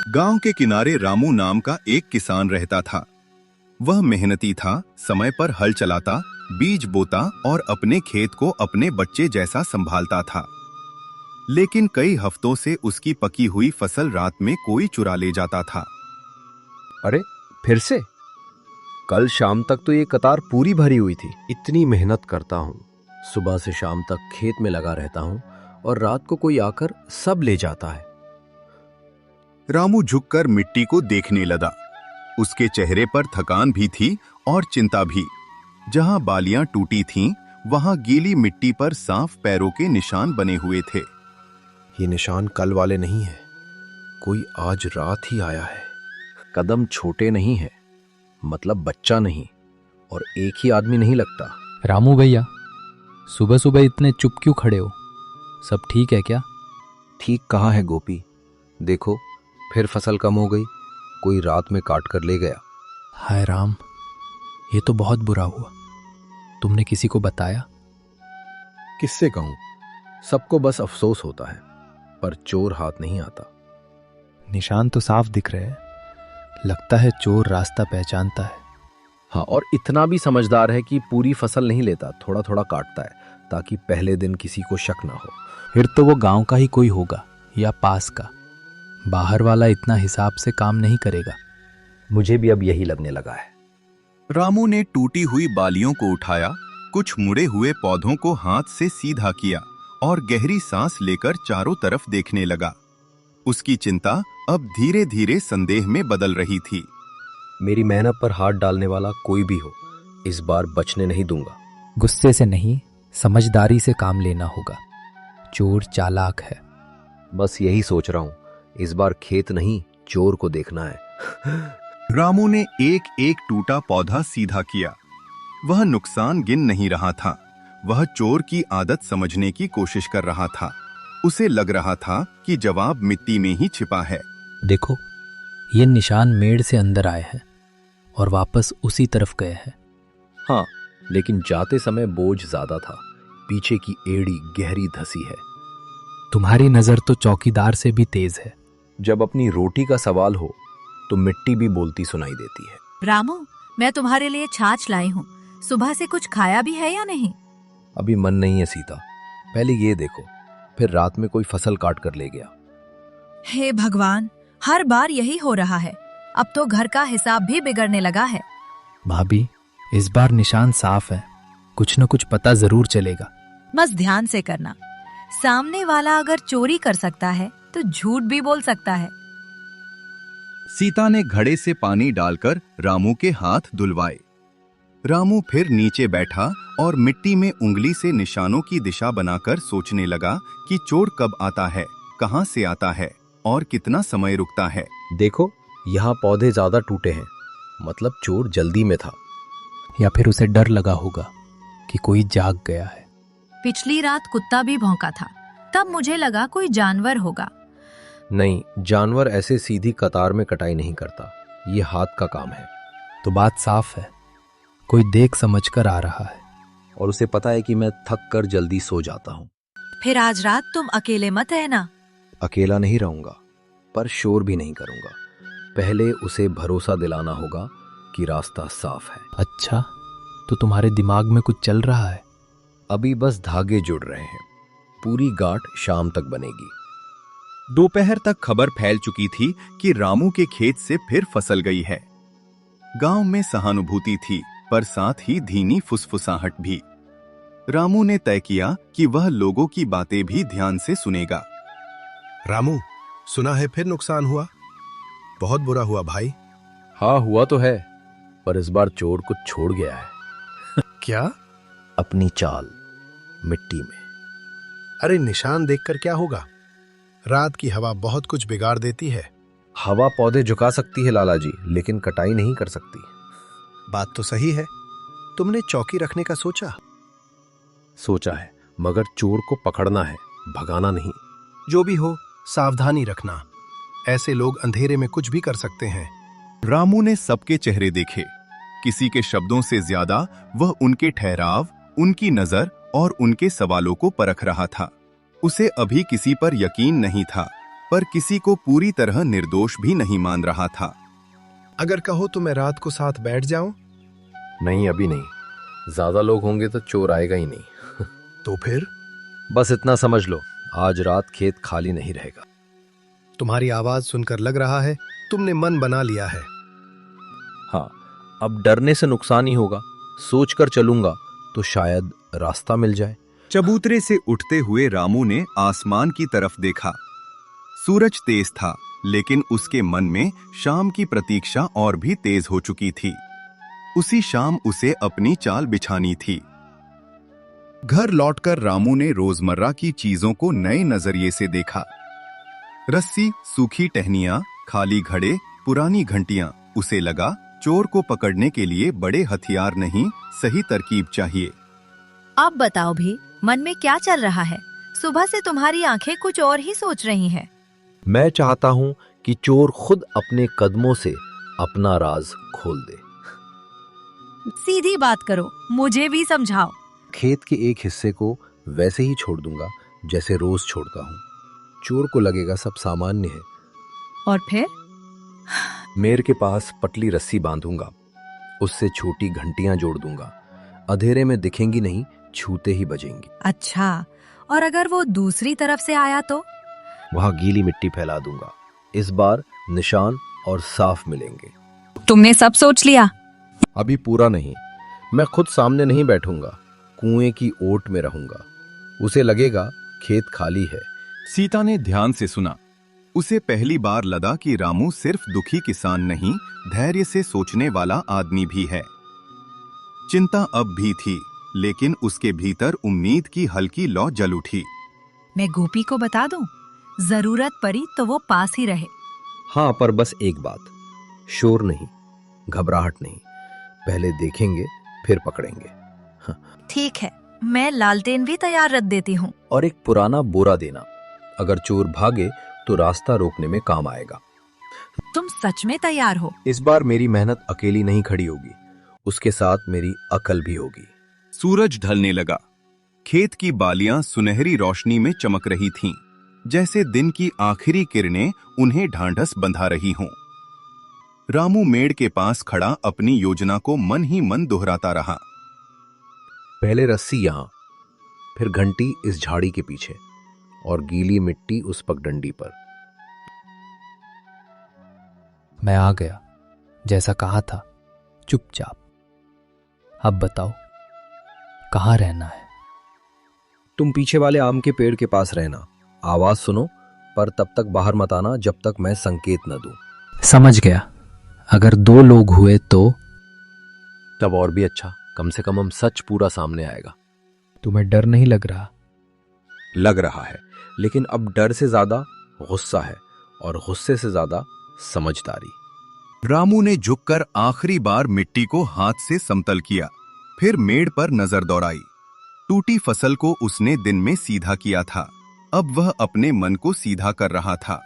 गांव के किनारे रामू नाम का एक किसान रहता था। वह मेहनती था, समय पर हल चलाता, बीज बोता और अपने खेत को अपने बच्चे जैसा संभालता था। लेकिन कई हफ्तों से उसकी पकी हुई फसल रात में कोई चुरा ले जाता था। अरे फिर से? कल शाम तक तो ये कतार पूरी भरी हुई थी। इतनी मेहनत करता हूँ, सुबह से शाम तक खेत में लगा रहता हूँ और रात को कोई आकर सब ले जाता है। रामू झुककर मिट्टी को देखने लगा। उसके चेहरे पर थकान भी थी और चिंता भी। जहां बालियां टूटी थीं, वहां गीली मिट्टी पर साफ पैरों के निशान बने हुए थे। ये निशान कल वाले नहीं है, कोई आज रात ही आया है। कदम छोटे नहीं है, मतलब बच्चा नहीं, और एक ही आदमी नहीं लगता। रामू भैया, सुबह सुबह इतने चुप क्यों खड़े हो? सब ठीक है क्या? ठीक कहाँ है गोपी? देखो, फिर फसल कम हो गई, कोई रात में काट कर ले गया। हाय राम, ये तो बहुत बुरा हुआ। तुमने किसी को बताया? किससे कहूं? सबको बस अफसोस होता है, पर चोर हाथ नहीं आता। निशान तो साफ दिख रहे हैं, लगता है चोर रास्ता पहचानता है। हाँ, और इतना भी समझदार है कि पूरी फसल नहीं लेता, थोड़ा थोड़ा काटता है ताकि पहले दिन किसी को शक ना हो। फिर तो वो गांव का ही कोई होगा या पास का। बाहर वाला इतना हिसाब से काम नहीं करेगा। मुझे भी अब यही लगने लगा है। रामू ने टूटी हुई बालियों को उठाया, कुछ मुड़े हुए पौधों को हाथ से सीधा किया और गहरी सांस लेकर चारों तरफ देखने लगा। उसकी चिंता अब धीरे धीरे संदेह में बदल रही थी। मेरी मेहनत पर हाथ डालने वाला कोई भी हो, इस बार बचने नहीं दूंगा। गुस्से से नहीं, समझदारी से काम लेना होगा। चोर चालाक है। बस यही सोच रहा हूं, इस बार खेत नहीं, चोर को देखना है। रामू ने एक एक टूटा पौधा सीधा किया। वह नुकसान गिन नहीं रहा था, वह चोर की आदत समझने की कोशिश कर रहा था। उसे लग रहा था कि जवाब मिट्टी में ही छिपा है। देखो, ये निशान मेड़ से अंदर आए हैं और वापस उसी तरफ गए हैं। हाँ, लेकिन जाते समय बोझ ज्यादा था, पीछे की एड़ी गहरी धसी है। तुम्हारी नजर तो चौकीदार से भी तेज है। जब अपनी रोटी का सवाल हो तो मिट्टी भी बोलती सुनाई देती है। रामू, मैं तुम्हारे लिए छाछ लाई हूँ। सुबह से कुछ खाया भी है या नहीं? अभी मन नहीं है सीता, पहले ये देखो, फिर रात में कोई फसल काट कर ले गया। हे भगवान, हर बार यही हो रहा है। अब तो घर का हिसाब भी बिगड़ने लगा है। भाभी, इस बार निशान साफ है, कुछ न कुछ पता जरूर चलेगा। बस ध्यान से करना। सामने वाला अगर चोरी कर सकता है तो झूठ भी बोल सकता है। सीता ने घड़े से पानी डालकर रामू के हाथ धुलवाए। रामू फिर नीचे बैठा और मिट्टी में उंगली से निशानों की दिशा बनाकर सोचने लगा कि चोर कब आता है, कहां से आता है और कितना समय रुकता है। देखो, यहाँ पौधे ज्यादा टूटे हैं, मतलब चोर जल्दी में था। या फिर उसे डर लगा होगा कि कोई जाग गया है। पिछली रात कुत्ता भी भौंका था, तब मुझे लगा कोई जानवर होगा। नहीं, जानवर ऐसे सीधी कतार में कटाई नहीं करता, ये हाथ का काम है। तो बात साफ है, कोई देख समझ कर आ रहा है और उसे पता है कि मैं थक कर जल्दी सो जाता हूँ। फिर आज रात तुम अकेले मत रहना। अकेला नहीं रहूंगा, पर शोर भी नहीं करूंगा। पहले उसे भरोसा दिलाना होगा कि रास्ता साफ है। अच्छा, तो तुम्हारे दिमाग में कुछ चल रहा है? अभी बस धागे जुड़ रहे हैं, पूरी गांठ शाम तक बनेगी। दोपहर तक खबर फैल चुकी थी कि रामू के खेत से फिर फसल गई है। गांव में सहानुभूति थी, पर साथ ही धीमी फुसफुसाहट भी। रामू ने तय किया कि वह लोगों की बातें भी ध्यान से सुनेगा। रामू, सुना है फिर नुकसान हुआ? बहुत बुरा हुआ भाई। हाँ, हुआ तो है, पर इस बार चोर कुछ छोड़ गया है। क्या? अपनी चाल मिट्टी में। अरे निशान देखकर क्या होगा? रात की हवा बहुत कुछ बिगाड़ देती है। हवा पौधे झुका सकती है लाला जी, लेकिन कटाई नहीं कर सकती। बात तो सही है। तुमने चौकी रखने का सोचा? सोचा है, मगर चोर को पकड़ना है, भगाना नहीं। जो भी हो, सावधानी रखना। ऐसे लोग अंधेरे में कुछ भी कर सकते हैं। रामू ने सबके चेहरे देखे। किसी के शब्दों से ज्यादा वह उनके ठहराव, उनकी नजर और उनके सवालों को परख रहा था। उसे अभी किसी पर यकीन नहीं था, पर किसी को पूरी तरह निर्दोष भी नहीं मान रहा था। अगर कहो तो मैं रात को साथ बैठ जाऊं? नहीं, अभी नहीं। ज्यादा लोग होंगे तो चोर आएगा ही नहीं। तो फिर? बस इतना समझ लो, आज रात खेत खाली नहीं रहेगा। तुम्हारी आवाज सुनकर लग रहा है तुमने मन बना लिया है। हाँ, अब डरने से नुकसान ही होगा। सोचकर चलूंगा तो शायद रास्ता मिल जाए। चबूतरे से उठते हुए रामू ने आसमान की तरफ देखा। सूरज तेज था, लेकिन उसके मन में शाम की प्रतीक्षा और भी तेज हो चुकी थी। उसी शाम उसे अपनी चाल बिछानी थी। घर लौटकर रामू ने रोजमर्रा की चीजों को नए नजरिए से देखा। रस्सी, सूखी टहनियां, खाली घड़े, पुरानी घंटियां। उसे लगा चोर को पकड़ने के लिए बड़े हथियार नहीं, सही तरकीब चाहिए। अब बताओ भी, मन में क्या चल रहा है? सुबह से तुम्हारी आंखें कुछ और ही सोच रही हैं। मैं चाहता हूं कि चोर खुद अपने कदमों से अपना राज खोल दे। सीधी बात करो, मुझे भी समझाओ। खेत के एक हिस्से को वैसे ही छोड़ दूंगा जैसे रोज छोड़ता हूँ। चोर को लगेगा सब सामान्य है। और फिर? मेर के पास पतली रस्सी बांधूंगा, उससे छोटी घंटियां जोड़ दूंगा। अंधेरे में दिखेंगी नहीं, छूते ही बजेंगी। अच्छा, और अगर वो दूसरी तरफ से आया तो? वहां गीली मिट्टी फैला दूंगा। इस बार निशान और साफ मिलेंगे। तुमने सब सोच लिया? अभी पूरा नहीं। मैं खुद सामने नहीं बैठूंगा, कुएं की ओट में रहूंगा। उसे लगेगा खेत खाली है। सीता ने ध्यान से सुना। उसे पहली बार लगा कि रामू सिर्फ दुखी किसान नहीं, धैर्य से सोचने वाला आदमी भी है। चिंता अब भी थी, लेकिन उसके भीतर उम्मीद की हल्की लौ जल उठी। मैं गोपी को बता दूं, जरूरत पड़ी तो वो पास ही रहे। हाँ, पर बस एक बात, शोर नहीं, घबराहट नहीं। पहले देखेंगे फिर पकड़ेंगे। ठीक है, मैं लालटेन भी तैयार रख देती हूँ। और एक पुराना बोरा देना। अगर चोर भागे तो रास्ता रोकने में काम आएगा। तुम सच में तैयार हो? इस बार मेरी मेहनत अकेली नहीं खड़ी होगी, उसके साथ मेरी अकल भी होगी। सूरज ढलने लगा। खेत की बालियां सुनहरी रोशनी में चमक रही थीं, जैसे दिन की आखिरी किरणें उन्हें ढांढस बंधा रही हों। रामू मेड़ के पास खड़ा अपनी योजना को मन ही मन दोहराता रहा। पहले रस्सी यहां, फिर घंटी इस झाड़ी के पीछे और गीली मिट्टी उस पगडंडी पर। मैं आ गया, जैसा कहा था, चुपचाप। अब बताओ, कहाँ रहना है? तुम पीछे वाले आम के पेड़ के पास रहना। आवाज सुनो, पर तब तक बाहर मत आना जब तक मैं संकेत न दूं। समझ गया। अगर 2 लोग हुए तो? तब और भी अच्छा, कम से कम हम सच पूरा सामने आएगा। तुम्हें डर नहीं लग रहा? लग रहा है, लेकिन अब डर से ज्यादा गुस्सा है, और गुस्से से ज्यादा समझदारी। रामू ने झुककर आखिरी बार मिट्टी को हाथ से समतल किया, फिर मेड़ पर नजर दौड़ाई। टूटी फसल को उसने दिन में सीधा किया था, अब वह अपने मन को सीधा कर रहा था।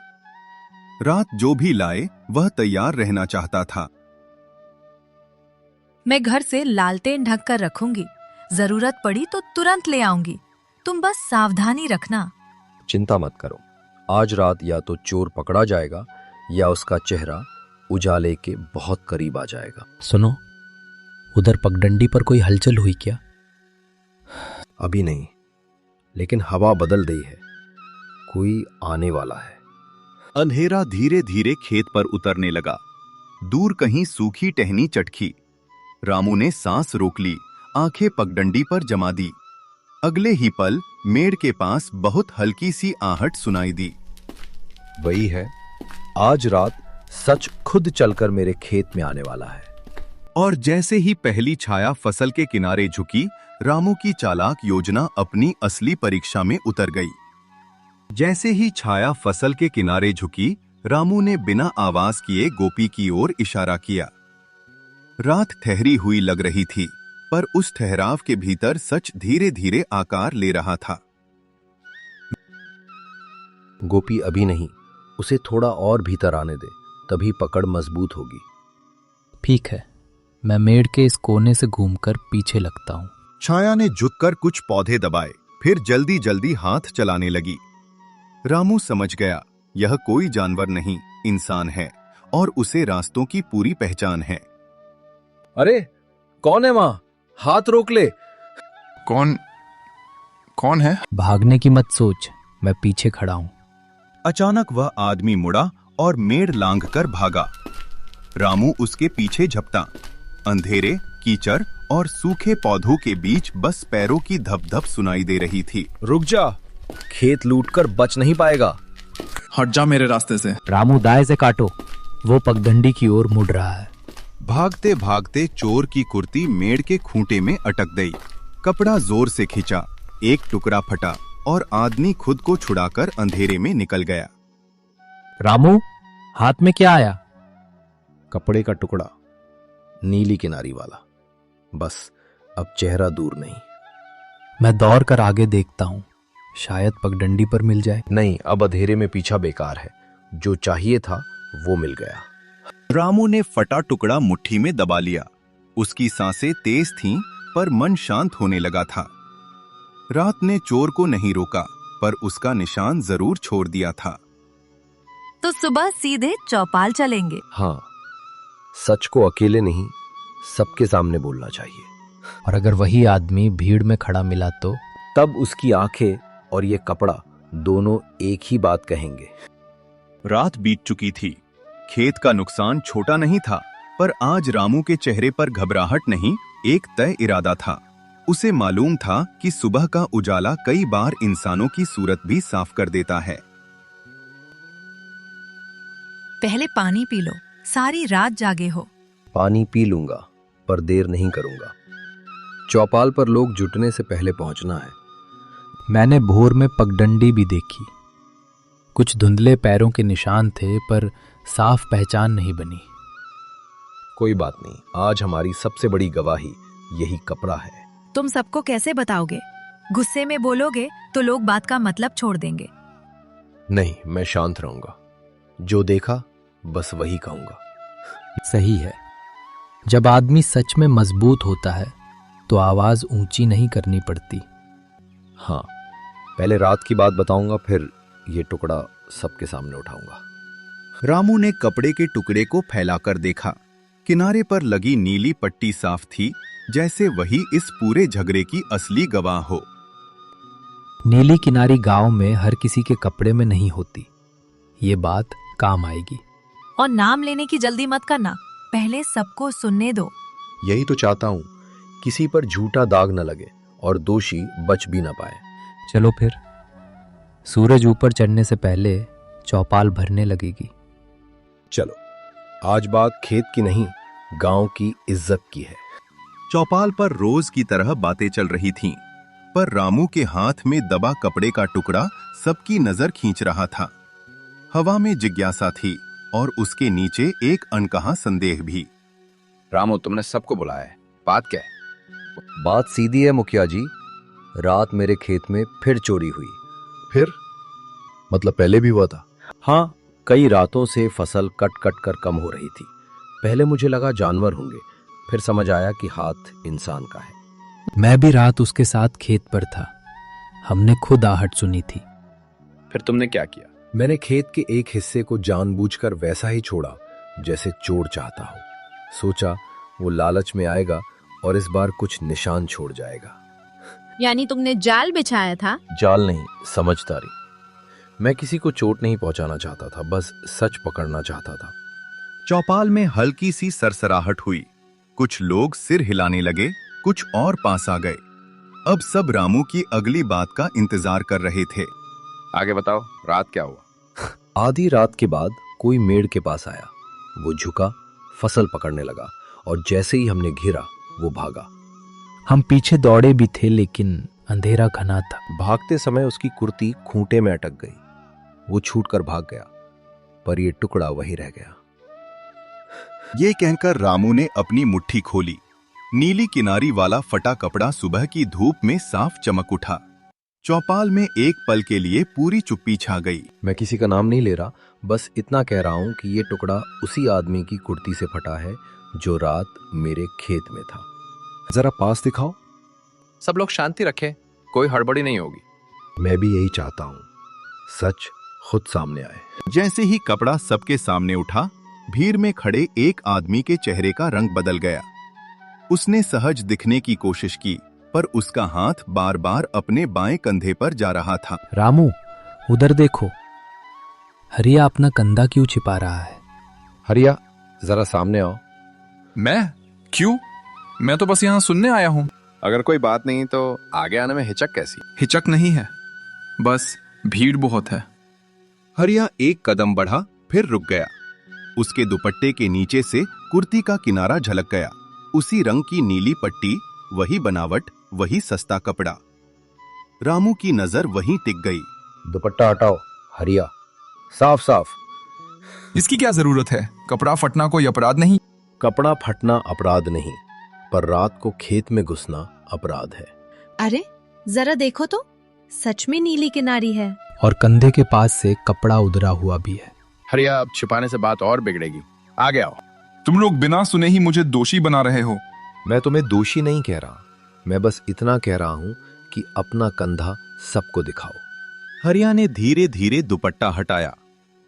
रात जो भी लाए, वह तैयार रहना चाहता था। मैं घर से लालटेन ढक कर रखूंगी, जरूरत पड़ी तो तुरंत ले आऊंगी। तुम बस सावधानी रखना। चिंता मत करो, आज रात या तो चोर पकड़ा जाएगा या उसका चेहरा उजाले के बहुत करीब आ जाएगा। सुनो, उधर पगडंडी पर कोई हलचल हुई क्या? अभी नहीं, लेकिन हवा बदल गई है, कोई आने वाला है। अंधेरा धीरे धीरे खेत पर उतरने लगा। दूर कहीं सूखी टहनी चटकी। रामू ने सांस रोक ली, आंखें पगडंडी पर जमा दी। अगले ही पल मेड़ के पास बहुत हल्की सी आहट सुनाई दी। वही है, आज रात सच खुद चलकर मेरे खेत में आने वाला है। और जैसे ही पहली छाया फसल के किनारे झुकी, रामू की चालाक योजना अपनी असली परीक्षा में उतर गई। जैसे ही छाया फसल के किनारे झुकी, रामू ने बिना आवाज किए गोपी की ओर इशारा किया। रात ठहरी हुई लग रही थी, पर उस ठहराव के भीतर सच धीरे धीरे आकार ले रहा था। गोपी अभी नहीं, उसे थोड़ा और भीतर आने दे, तभी पकड़ मजबूत होगी। ठीक है, मैं मेड़ के इस कोने से घूमकर पीछे लगता हूँ। छाया ने झुककर कुछ पौधे दबाए, फिर जल्दी जल्दी हाथ चलाने लगी। रामू समझ गया, यह कोई जानवर नहीं, इंसान है और उसे रास्तों की पूरी पहचान है। अरे कौन है वहां? हाथ रोक ले। कौन है? भागने की मत सोच, मैं पीछे खड़ा हूं। अचानक वह आदमी मुड़ा और मेड़ लांघ कर भागा। रामू उसके पीछे झपटा। अंधेरे, कीचड़ और सूखे पौधों के बीच बस पैरों की धप-धप सुनाई दे रही थी। रुक जा, खेत लूटकर बच नहीं पाएगा। हट जा मेरे रास्ते से। रामू दाएं से काटो, वो पगडंडी की ओर मुड़ रहा है। भागते भागते चोर की कुर्ती मेड़ के खूंटे में अटक गई। कपड़ा जोर से खींचा, एक टुकड़ा फटा और आदमी खुद को छुड़ाकर अंधेरे में निकल गया। रामू, हाथ में क्या आया? कपड़े का टुकड़ा, नीली किनारी वाला। बस अब चेहरा दूर नहीं। मैं दौड़ कर आगे देखता हूं, शायद पगडंडी पर मिल जाए। नहीं, अब अंधेरे में पीछा बेकार है। जो चाहिए था वो मिल गया। रामू ने फटा टुकड़ा मुट्ठी में दबा लिया। उसकी सांसें तेज थीं, पर मन शांत होने लगा था। रात ने चोर को नहीं रोका, पर उसका निशान जरूर छोड़ दिया था। तो सुबह सीधे चौपाल चलेंगे। हाँ, सच को अकेले नहीं, सबके सामने बोलना चाहिए। और अगर वही आदमी भीड़ में खड़ा मिला तो? तब उसकी आंखें और ये कपड़ा दोनों एक ही बात कहेंगे। रात बीत चुकी थी। खेत का नुकसान छोटा नहीं था, पर आज रामू के चेहरे पर घबराहट नहीं, एक तय इरादा था। उसे मालूम था कि सुबह का उजाला कई बार इंसानों की सूरत भी साफ कर देता है। पहले पानी पी लो, सारी रात जागे हो। पानी पी लूंगा, पर देर नहीं करूंगा। चौपाल पर लोग जुटने से पहले पहुंचना है। मैंने भोर में पगडंडी भी देखी। कुछ धुंधले पैरों के निशान थे, पर साफ पहचान नहीं बनी। कोई बात नहीं, आज हमारी सबसे बड़ी गवाही यही कपड़ा है। तुम सबको कैसे बताओगे? गुस्से में बोलोगे तो लोग बात का मतलब छोड़ देंगे। नहीं, मैं शांत रहूंगा। जो देखा बस वही कहूंगा। सही है। जब आदमी सच में मजबूत होता है तो आवाज ऊंची नहीं करनी पड़ती। हाँ, पहले रात की बात बताऊंगा, फिर ये टुकड़ा सबके सामने उठाऊंगा। रामू ने कपड़े के टुकड़े को फैलाकर देखा। किनारे पर लगी नीली पट्टी साफ थी, जैसे वही इस पूरे झगड़े की असली गवाह हो। नीली किनारी गांव में हर किसी के कपड़े में नहीं होती। ये बात काम आएगी। और नाम लेने की जल्दी मत करना, पहले सबको सुनने दो। यही तो चाहता हूं, किसी पर झूठा दाग न लगे और दोषी बच भी न पाए। चलो फिर, सूरज ऊपर चढ़ने से पहले चौपाल भरने लगेगी। चलो, आज बात खेत की नहीं, गांव की इज्जत की है। चौपाल पर रोज की तरह बातें चल रही थीं, पर रामू के हाथ में दबा कपड़े का टुकड़ा सबकी नजर खींच रहा था। हवा में जिज्ञासा थी और उसके नीचे एक अनकहा संदेह भी। रामू, तुमने सबको बुलाया है, बात क्या है? बात सीधी है मुखिया जी। रात मेरे खेत में फिर चोरी हुई। फिर? मतलब पहले भी हुआ था? हाँ, कई रातों से फसल कट कट कर कम हो रही थी। पहले मुझे लगा जानवर होंगे, फिर समझ आया कि हाथ इंसान का है। मैं भी रात उसके साथ खेत पर था। हमने खुद आहट सुनी थी। फिर तुमने क्या किया? मैंने खेत के एक हिस्से को जानबूझकर वैसा ही छोड़ा जैसे चोर चाहता हो। सोचा वो लालच में आएगा और इस बार कुछ निशान छोड़ जाएगा। यानी तुमने जाल बिछाया था? जाल नहीं, समझदारी। मैं किसी को चोट नहीं पहुंचाना चाहता था, बस सच पकड़ना चाहता था। चौपाल में हल्की सी सरसराहट हुई। कुछ लोग सिर हिलाने लगे, कुछ और पास आ गए। अब सब रामू की अगली बात का इंतजार कर रहे थे। आगे बताओ, रात क्या हुआ? आधी रात के बाद कोई मेड़ के पास आया। वो झुका, फसल पकड़ने लगा और जैसे ही हमने घेरा वो भागा। हम पीछे दौड़े भी थे, लेकिन अंधेरा घना था। भागते समय उसकी कुर्ती खूंटे में अटक गई। वो छूटकर भाग गया, पर ये टुकड़ा वहीं रह गया। ये कहकर रामू ने अपनी मुट्ठी खोली। नीली किनारी वाला फटा कपड़ा सुबह की धूप में साफ चमक उठा। चौपाल में एक पल के लिए पूरी चुप्पी छा गई। मैं किसी का नाम नहीं ले रहा, बस इतना कह रहा हूं कि ये टुकड़ा उसी आदमी की कुर्ती से फटा है जो रात मेरे खेत में था। जरा पास दिखाओ। सब लोग शांति रखें, कोई हड़बड़ी नहीं होगी। मैं भी यही चाहता हूं। सच खुद सामने आए। जैसे ही कपड़ा सबके सामने उठा, भीड़ में खड़े एक आदमी के चेहरे का रंग बदल गया। उसने सहज दिखने की कोशिश की, पर उसका हाथ बार बार अपने बाएं कंधे पर जा रहा था। रामू, उधर देखो। हरिया अपना कंधा क्यों छिपा रहा है? हरिया, जरा सामने आओ। मैं? क्यों? मैं तो बस यहाँ सुनने आया हूँ। अगर कोई बात नहीं तो आगे आने में हिचक कैसी? हिचक नहीं है, बस भीड़ बहुत है। हरिया एक कदम बढ़ा, फिर रुक गया। उसके दुपट्टे के नीचे से कुर्ती का किनारा झलक गया। उसी रंग की नीली पट्टी, वही बनावट, वही सस्ता कपड़ा। रामू की नजर वहीं टिक गई। दुपट्टा हटाओ हरिया, साफ साफ। इसकी क्या जरूरत है? कपड़ा फटना कोई अपराध नहीं। कपड़ा फटना अपराध नहीं, पर रात को खेत में घुसना अपराध है। अरे जरा देखो तो, सच में नीली किनारी है। और कंधे के पास से कपड़ा उधरा हुआ भी है। हरिया, अब छिपाने से बात और बिगड़ेगी। आगे आओ। तुम लोग बिना सुने ही मुझे दोषी बना रहे हो। मैं तुम्हें दोषी नहीं कह रहा, मैं बस इतना कह रहा हूं कि अपना कंधा सबको दिखाओ। हरिया ने धीरे धीरे दुपट्टा हटाया।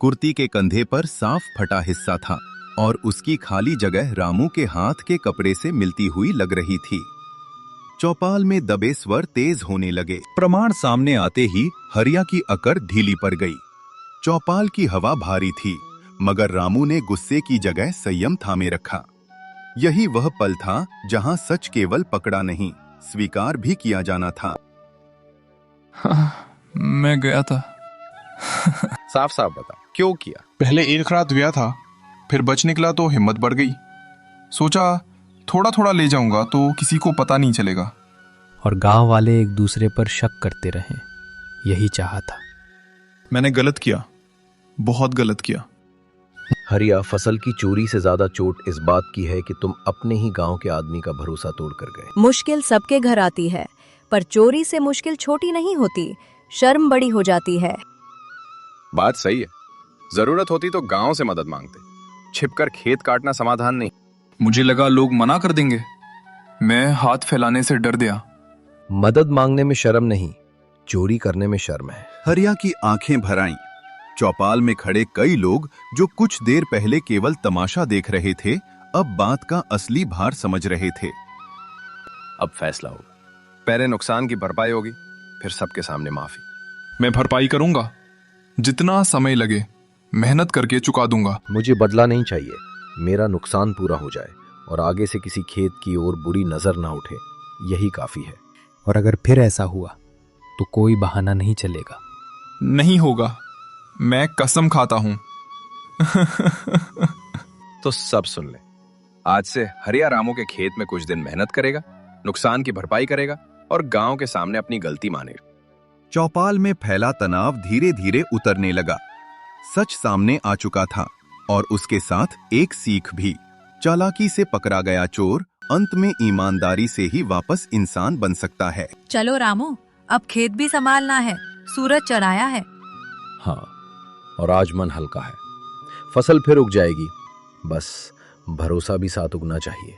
कुर्ती के कंधे पर साफ फटा हिस्सा था और उसकी खाली जगह रामू के हाथ के कपड़े से मिलती हुई लग रही थी। चौपाल में दबे स्वर तेज होने लगे। प्रमाण सामने आते ही हरिया की अकड़ ढीली पड़ गई। चौपाल की हवा भारी थी, मगर रामू ने गुस्से की जगह संयम थामे रखा। यही वह पल था जहां सच केवल पकड़ा नहीं, स्वीकार भी किया जाना था। मैं गया था। साफ साफ बताओ, क्यों किया? पहले एक रात गया था, फिर बच निकला तो हिम्मत बढ़ गई। सोचा थोड़ा थोड़ा ले जाऊंगा तो किसी को पता नहीं चलेगा। और गांव वाले एक दूसरे पर शक करते रहे, यही चाहा था। मैंने गलत किया, बहुत गलत किया। हरिया, फसल की चोरी से ज्यादा चोट इस बात की है कि तुम अपने ही गांव के आदमी का भरोसा तोड़ कर गए। मुश्किल सबके घर आती है, पर चोरी से मुश्किल छोटी नहीं होती, शर्म बड़ी हो जाती है। बात सही है। जरूरत होती तो गांव से मदद मांगते, छिपकर खेत काटना समाधान नहीं। मुझे लगा लोग मना कर देंगे, मैं हाथ फैलाने से डर गया। मदद मांगने में शर्म नहीं, चोरी करने में शर्म है। हरिया की आंखें भर आईं। चौपाल में खड़े कई लोग जो कुछ देर पहले केवल तमाशा देख रहे थे, अब बात का असली भार समझ रहे थे। अब फैसला होगा, पहले नुकसान की भरपाई होगी, फिर सबके सामने माफी। मैं भरपाई करूंगा, जितना समय लगे मेहनत करके चुका दूंगा। मुझे बदला नहीं चाहिए, मेरा नुकसान पूरा हो जाए और आगे से किसी खेत की ओर बुरी नजर ना उठे, यही काफी है। और अगर फिर ऐसा हुआ तो कोई बहाना नहीं चलेगा। नहीं होगा, मैं कसम खाता हूं। तो सब सुन ले, आज से हरिया रामू के खेत में कुछ दिन मेहनत करेगा, नुकसान की भरपाई करेगा और गांव के सामने अपनी गलती मानेगा। चौपाल में फैला तनाव धीरे धीरे उतरने लगा। सच सामने आ चुका था और उसके साथ एक सीख भी। चालाकी से पकड़ा गया चोर अंत में ईमानदारी से ही वापस इंसान बन सकता है। चलो रामू, अब खेत भी संभालना है, सूरज चढ़ाया है। हाँ, और आज मन हल्का है। फसल फिर उग जाएगी, बस भरोसा भी साथ उगना चाहिए।